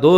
2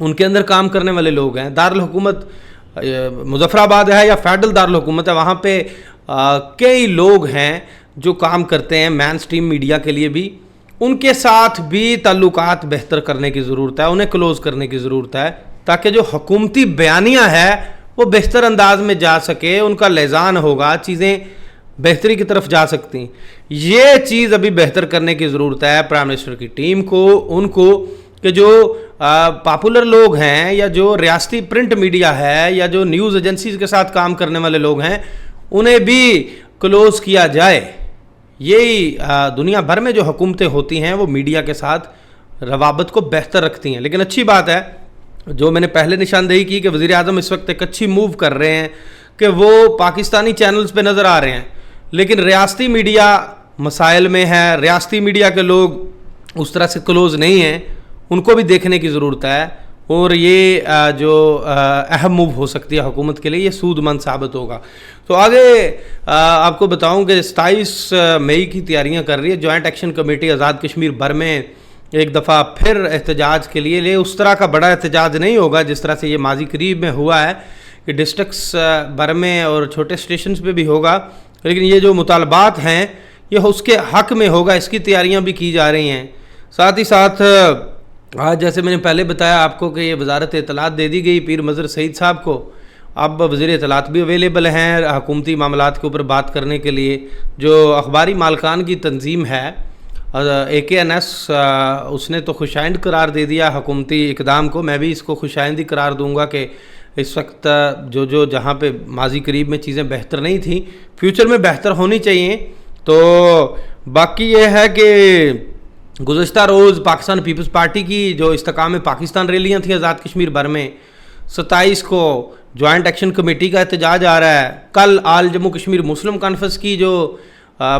ان کے اندر کام کرنے والے لوگ ہیں. دارالحکومت مظفر آباد ہے یا فیڈرل دارالحکومت ہے, وہاں پہ کئی لوگ ہیں جو کام کرتے ہیں مین سٹریم میڈیا کے لیے بھی. ان کے ساتھ بھی تعلقات بہتر کرنے کی ضرورت ہے, انہیں کلوز کرنے کی ضرورت ہے, تاکہ جو حکومتی بیانیہ ہے وہ بہتر انداز میں جا سکے, ان کا لحاظ ہوگا, چیزیں بہتری کی طرف جا سکتی. یہ چیز ابھی بہتر کرنے کی ضرورت ہے پرائم منسٹر کی ٹیم کو, ان کو, کہ جو پاپولر لوگ ہیں یا جو ریاستی پرنٹ میڈیا ہے یا جو نیوز ایجنسیز کے ساتھ کام کرنے والے لوگ ہیں انہیں بھی کلوز کیا جائے. یہی دنیا بھر میں جو حکومتیں ہوتی ہیں وہ میڈیا کے ساتھ روابط کو بہتر رکھتی ہیں. لیکن اچھی بات ہے جو میں نے پہلے نشاندہی کی کہ وزیر اعظم اس وقت ایک اچھی موو کر رہے ہیں کہ وہ پاکستانی چینلز پہ نظر آ رہے ہیں, لیکن ریاستی میڈیا مسائل میں ہے, ریاستی میڈیا کے لوگ اس طرح سے کلوز نہیں ہیں, ان کو بھی دیکھنے کی ضرورت ہے. اور یہ جو اہم موو ہو سکتی ہے حکومت کے لیے, یہ سود مند ثابت ہوگا. تو آگے آپ کو بتاؤں کہ 27 مئی کی تیاریاں کر رہی ہے joint action committee Azad Kashmir بھر میں ایک دفعہ پھر احتجاج کے لیے. اس طرح کا بڑا احتجاج نہیں ہوگا جس طرح سے یہ ماضی قریب میں ہوا ہے کہ ڈسٹرکٹس بھر میں اور چھوٹے اسٹیشنز پہ بھی ہوگا, لیکن یہ جو مطالبات ہیں یہ اس کے حق میں ہوگا, اس کی تیاریاں بھی کی جا رہی ہیں. ساتھ ہی ساتھ آج جیسے میں نے پہلے بتایا آپ کو کہ یہ وزارت اطلاعات دے دی گئی پیر مظہر سعید صاحب کو. اب وزیر اطلاعات بھی اویلیبل ہیں حکومتی معاملات کے اوپر بات کرنے کے لیے. جو اخباری مالکان کی تنظیم ہے AKNS, اس نے تو خوشائند قرار دے دیا حکومتی اقدام کو. میں بھی اس کو خوشائند ہی قرار دوں گا کہ اس وقت جو جہاں پہ ماضی قریب میں چیزیں بہتر نہیں تھیں فیوچر میں بہتر ہونی چاہیے. تو باقی یہ ہے کہ گزشتہ روز پاکستان پیپلز پارٹی کی جو استحکام پاکستان ریلیاں تھیں آزاد کشمیر بھر میں, 27 کو جوائنٹ ایکشن کمیٹی کا احتجاج آ رہا ہے. کل آل جموں کشمیر مسلم کانفرنس کی جو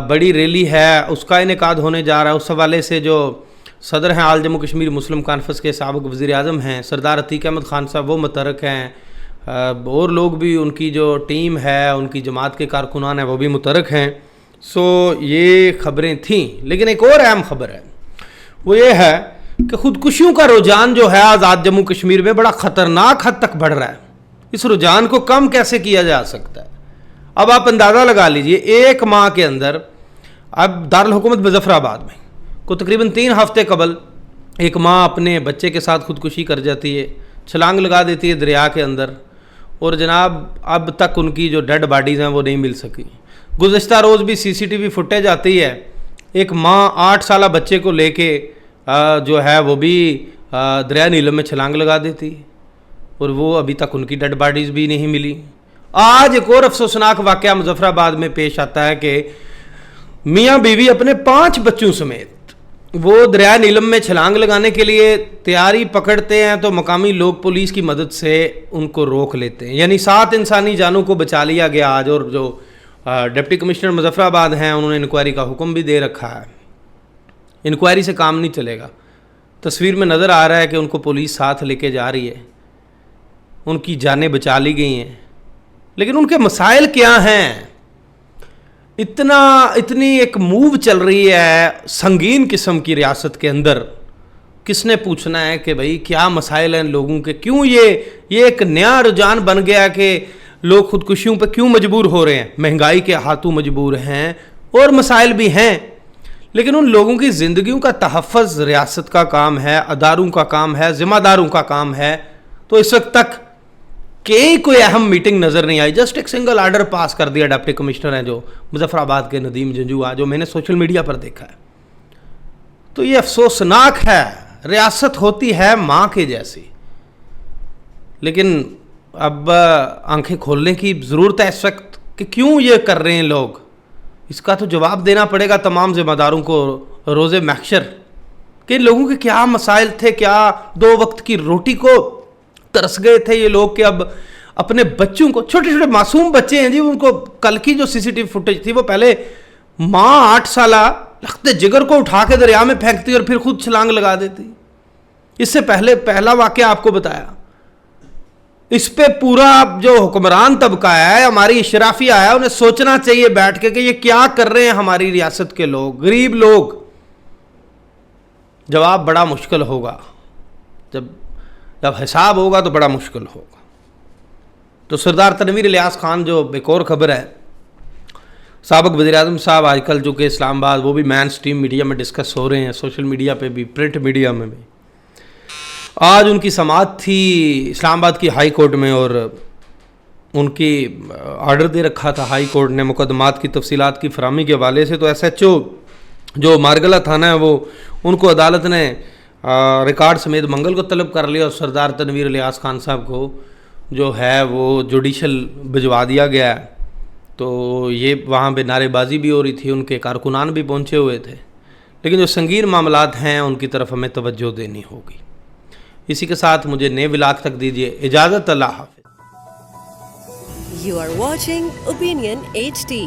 بڑی ریلی ہے اس کا انعقاد ہونے جا رہا ہے. اس حوالے سے جو صدر ہیں آل جموں کشمیر مسلم کانفرنس کے سابق وزیر اعظم ہیں سردار عتیق احمد خان صاحب, وہ متحرک ہیں, اور لوگ بھی ان کی جو ٹیم ہے ان کی جماعت کے کارکنان ہیں وہ بھی متحرک ہیں. سو یہ خبریں تھیں. لیکن ایک اور اہم خبر ہے, وہ یہ ہے کہ خودکشیوں کا رجحان جو ہے آزاد جموں کشمیر میں بڑا خطرناک حد تک بڑھ رہا ہے. اس رجحان کو کم کیسے کیا جا سکتا ہے؟ اب آپ اندازہ لگا لیجئے, ایک ماہ کے اندر اب دارالحکومت مظفر آباد میں کو تقریباً 3 ہفتے قبل ایک ماں اپنے بچے کے ساتھ خودکشی کر جاتی ہے, چھلانگ لگا دیتی ہے دریا کے اندر, اور جناب اب تک ان کی جو ڈیڈ باڈیز ہیں وہ نہیں مل سکی. گزشتہ روز بھی CCTV فوٹیج آتی ہے, ایک ماں 8 سالہ بچے کو لے کے جو ہے وہ بھی دریا نیلم میں چھلانگ لگا دیتی, اور وہ ابھی تک ان کی ڈیڈ باڈیز بھی نہیں ملی. آج ایک اور افسوسناک واقعہ مظفر آباد میں پیش آتا ہے کہ میاں بیوی اپنے 5 بچوں سمیت وہ دریا نیلم میں چھلانگ لگانے کے لیے تیاری پکڑتے ہیں تو مقامی لوگ پولیس کی مدد سے ان کو روک لیتے ہیں. یعنی 7 انسانی جانوں کو بچا لیا گیا آج. اور جو ڈپٹی کمشنر مظفر آباد ہیں انہوں نے انکوائری کا حکم بھی دے رکھا ہے. انکوائری سے کام نہیں چلے گا. تصویر میں نظر آ رہا ہے کہ ان کو پولیس ساتھ لے کے جا رہی ہے, ان کی جانیں بچا لی گئی ہیں, لیکن ان کے مسائل کیا ہیں؟ اتنی ایک موو چل رہی ہے سنگین قسم کی ریاست کے اندر. کس نے پوچھنا ہے کہ بھائی کیا مسائل ہیں لوگوں کے, کیوں یہ ایک نیا رجحان بن گیا کہ لوگ خودکشیوں پہ کیوں مجبور ہو رہے ہیں؟ مہنگائی کے ہاتھوں مجبور ہیں, اور مسائل بھی ہیں, لیکن ان لوگوں کی زندگیوں کا تحفظ ریاست کا کام ہے, اداروں کا کام ہے, ذمہ داروں کا کام ہے. تو اس وقت تک کوئی اہم میٹنگ نظر نہیں آئی. جسٹ ایک سنگل آرڈر پاس کر دیا ڈپٹی کمشنر ہیں جو مظفر آباد کے ندیم جنجوعہ, جو میں نے سوشل میڈیا پر دیکھا ہے. تو یہ افسوسناک ہے. ریاست ہوتی ہے ماں کے جیسی, لیکن اب آنکھیں کھولنے کی ضرورت ہے اس وقت کہ کیوں یہ کر رہے ہیں لوگ. اس کا تو جواب دینا پڑے گا تمام ذمہ داروں کو روز محشر, کہ ان لوگوں کے کیا مسائل تھے, کیا 2 وقت کی روٹی کو ترس گئے تھے یہ لوگ کہ اب اپنے بچوں کو, چھوٹے چھوٹے معصوم بچے ہیں جی, ان کو کل کی جو CCTV فوٹیج تھی وہ پہلے ماں 8 سالہ لخت جگر کو اٹھا کے دریا میں پھینکتی اور پھر خود چھلانگ لگا دیتی. اس سے پہلے پہلا واقعہ آپ کو بتایا. اس پہ پورا جو حکمران طبقہ ہے, ہماری اشرافیہ ہے, انہیں سوچنا چاہیے بیٹھ کے کہ یہ کیا کر رہے ہیں ہماری ریاست کے لوگ, غریب لوگ. جواب بڑا مشکل ہوگا جب جب حساب ہوگا تو بڑا مشکل ہوگا. تو سردار تنویر الیاس خان جو ایک اور خبر ہے، سابق وزیر اعظم صاحب آج کل جو کہ اسلام آباد، وہ بھی مین اسٹریم میڈیا میں ڈسکس ہو رہے ہیں، سوشل میڈیا پہ بھی، پرنٹ میڈیا میں بھی. آج ان کی سماعت تھی اسلام آباد کی ہائی کورٹ میں، اور ان کی آرڈر دے رکھا تھا ہائی کورٹ نے مقدمات کی تفصیلات کی فراہمی کے حوالے سے. تو ایس ایچ او جو مارگلہ تھانہ ہے، وہ ان کو عدالت نے ریکارڈ سمیت منگل کو طلب کر لیا، اور سردار تنویر الیاس خان صاحب کو جو ہے وہ جوڈیشل بھجوا دیا گیا ہے. تو یہ وہاں پہ نعرے بازی بھی ہو رہی تھی، ان کے کارکنان بھی پہنچے ہوئے تھے، لیکن جو سنگین معاملات ہیں ان کی طرف ہمیں توجہ دینی ہوگی. اسی کے ساتھ مجھے نئے ولاگ تک دیجیے اجازت. اللہ حافظ. You are watching Opinion HD.